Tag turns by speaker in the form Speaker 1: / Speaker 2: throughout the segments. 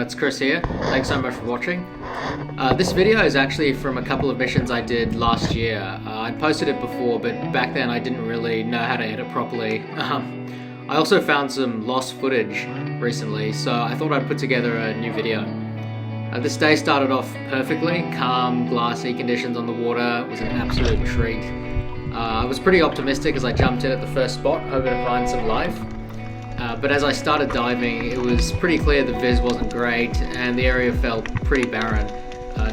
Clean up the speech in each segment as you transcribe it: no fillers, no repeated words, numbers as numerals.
Speaker 1: it's Chris here. Thanks so much for watching. This video is actually from a couple of missions I did last year. I posted it before, but back then I didn't really know how to edit properly. I also found some lost footage recently, so I thought I'd put together a new video. This day started off perfectly. Calm, glassy conditions on the water. It was an absolute treat. I was pretty optimistic as I jumped in at the first spot, hoping to find some life. But as I started diving, it was pretty clear the viz wasn't great and the area felt pretty barren.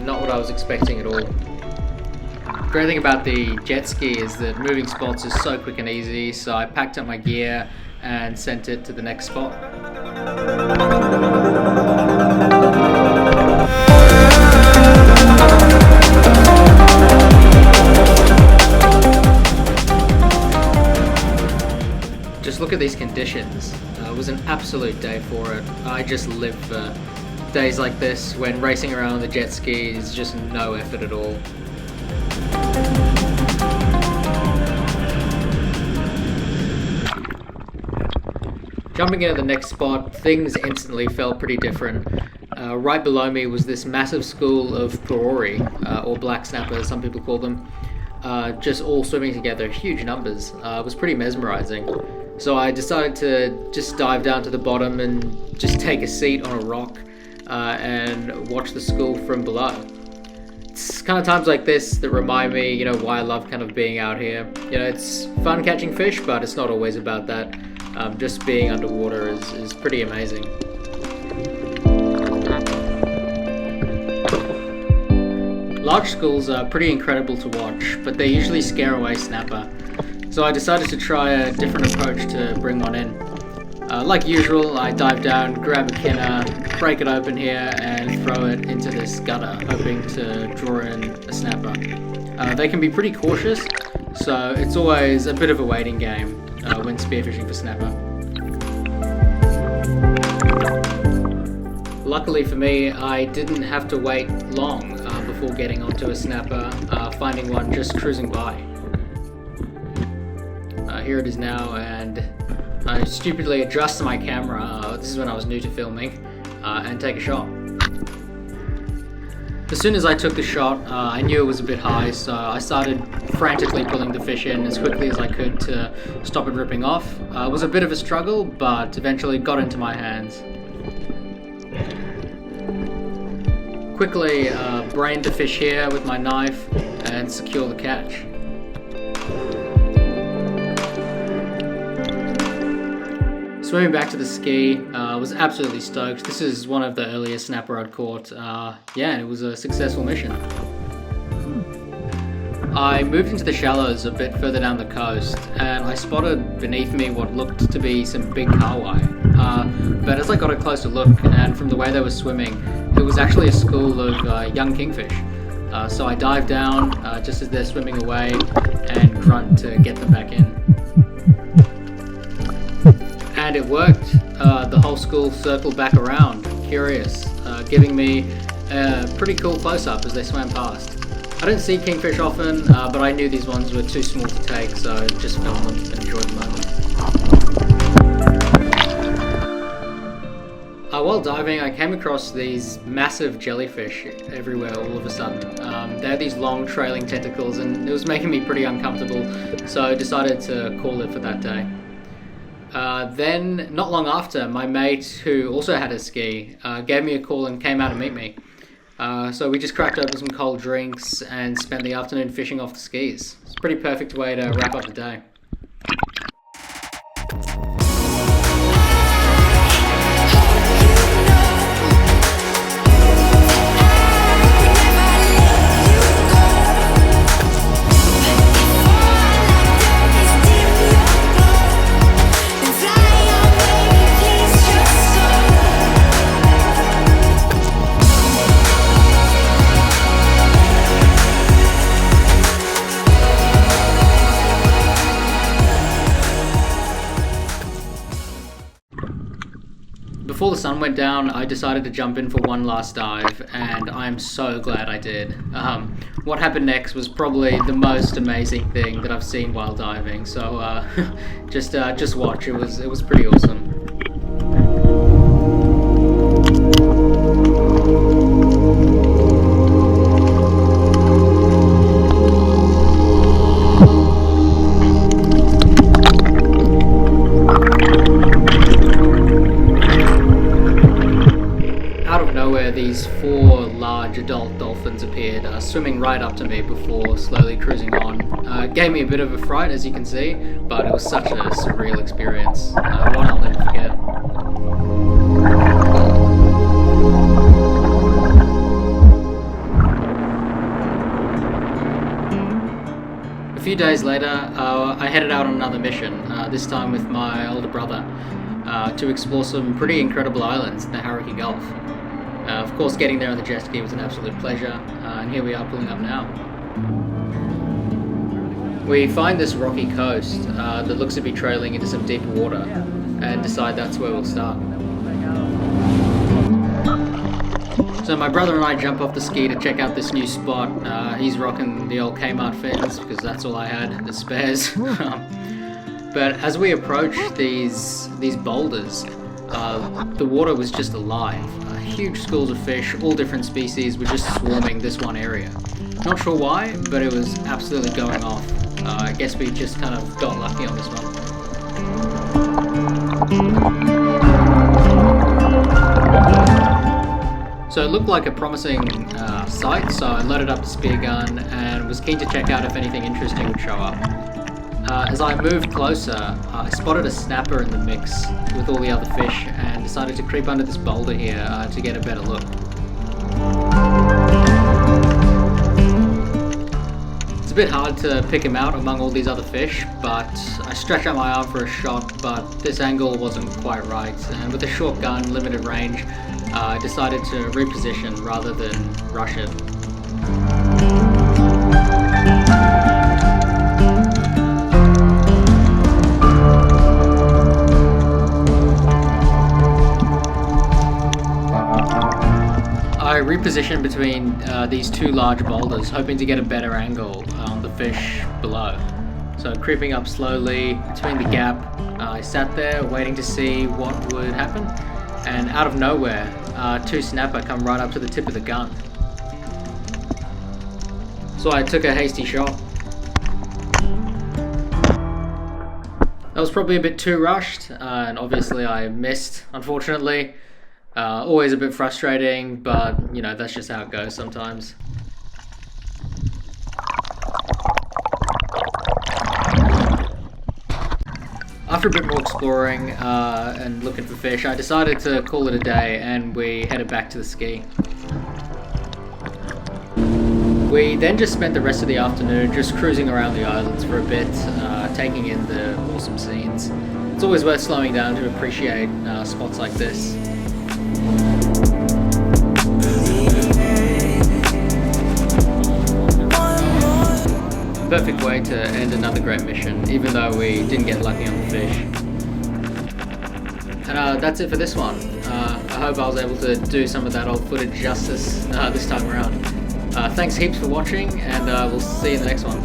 Speaker 1: Not what I was expecting at all. The great thing about the jet ski is that moving spots is so quick and easy, so I packed up my gear and sent it to the next spot. Just look at these conditions. It was an absolute day for it. I just live for days like this when racing around on the jet ski is just no effort at all. Jumping into the next spot, things instantly felt pretty different. Right below me was this massive school of Porori, or black snappers, some people call them, just all swimming together, huge numbers. It was pretty mesmerizing. So I decided to just dive down to the bottom and just take a seat on a rock and watch the school from below. It's kind of times like this that remind me, why I love kind of being out here. It's fun catching fish, but it's not always about that. Just being underwater is pretty amazing. Large schools are pretty incredible to watch, but they usually scare away snapper. So I decided to try a different approach to bring one in. Like usual, I dive down, grab a kinner, break it open here, and throw it into this gutter, hoping to draw in a snapper. They can be pretty cautious, so it's always a bit of a waiting game when spearfishing for snapper. Luckily for me, I didn't have to wait long before getting onto a snapper, finding one just cruising by. Here it is now, and I stupidly adjust my camera, this is when I was new to filming, and take a shot. As soon as I took the shot, I knew it was a bit high, so I started frantically pulling the fish in as quickly as I could to stop it ripping off. It was a bit of a struggle, but eventually got into my hands. Quickly brained the fish here with my knife and secure the catch. Swimming back to the ski, was absolutely stoked. This is one of the earliest snapper I'd caught. And it was a successful mission. I moved into the shallows a bit further down the coast, and I spotted beneath me what looked to be some big kahawai. But as I got a closer look, and from the way they were swimming, it was actually a school of young kingfish. So I dived down just as they're swimming away and grunt to get them back in. And it worked. The whole school circled back around, curious, giving me a pretty cool close-up as they swam past. I don't see kingfish often, but I knew these ones were too small to take, so just filmed them and enjoyed the moment. While diving, I came across these massive jellyfish everywhere all of a sudden. They had these long trailing tentacles, and it was making me pretty uncomfortable, so I decided to call it for that day. Then, not long after, my mate, who also had a ski, gave me a call and came out to meet me. So we just cracked open some cold drinks and spent the afternoon fishing off the skis. It's a pretty perfect way to wrap up the day. Before the sun went down, I decided to jump in for one last dive, and I'm so glad I did. What happened next was probably the most amazing thing that I've seen while diving, so just watch. It was pretty awesome. swimming right up to me before slowly cruising on. It gave me a bit of a fright, as you can see, but it was such a surreal experience. One I'll never forget. A few days later, I headed out on another mission, this time with my older brother, to explore some pretty incredible islands in the Hauraki Gulf. Of course, getting there on the jet ski was an absolute pleasure, and here we are pulling up now. We find this rocky coast that looks to be trailing into some deeper water, and decide that's where we'll start. So my brother and I jump off the ski to check out this new spot. He's rocking the old Kmart fins because that's all I had, the spares. But as we approach these boulders, the water was just alive. Huge schools of fish, all different species, were just swarming this one area. Not sure why, but it was absolutely going off. I guess we just kind of got lucky on this one. So it looked like a promising site, so I loaded up the spear gun and was keen to check out if anything interesting would show up. As I moved closer, I spotted a snapper in the mix with all the other fish and decided to creep under this boulder here to get a better look. It's a bit hard to pick him out among all these other fish, but I stretched out my arm for a shot, but this angle wasn't quite right, and with a short gun, limited range, I decided to reposition rather than rush it. I repositioned between these two large boulders, hoping to get a better angle on the fish below. So creeping up slowly between the gap, I sat there waiting to see what would happen, and out of nowhere, two snapper come right up to the tip of the gun. So I took a hasty shot. That was probably a bit too rushed, and obviously I missed, unfortunately. Always a bit frustrating, but you know, that's just how it goes sometimes. After a bit more exploring and looking for fish, I decided to call it a day and we headed back to the ski. We then just spent the rest of the afternoon just cruising around the islands for a bit, taking in the awesome scenes. It's always worth slowing down to appreciate spots like this. Perfect way to end another great mission, even though we didn't get lucky on the fish. And that's it for this one. I hope I was able to do some of that old footage justice this time around. Thanks heaps for watching, and we'll see you in the next one.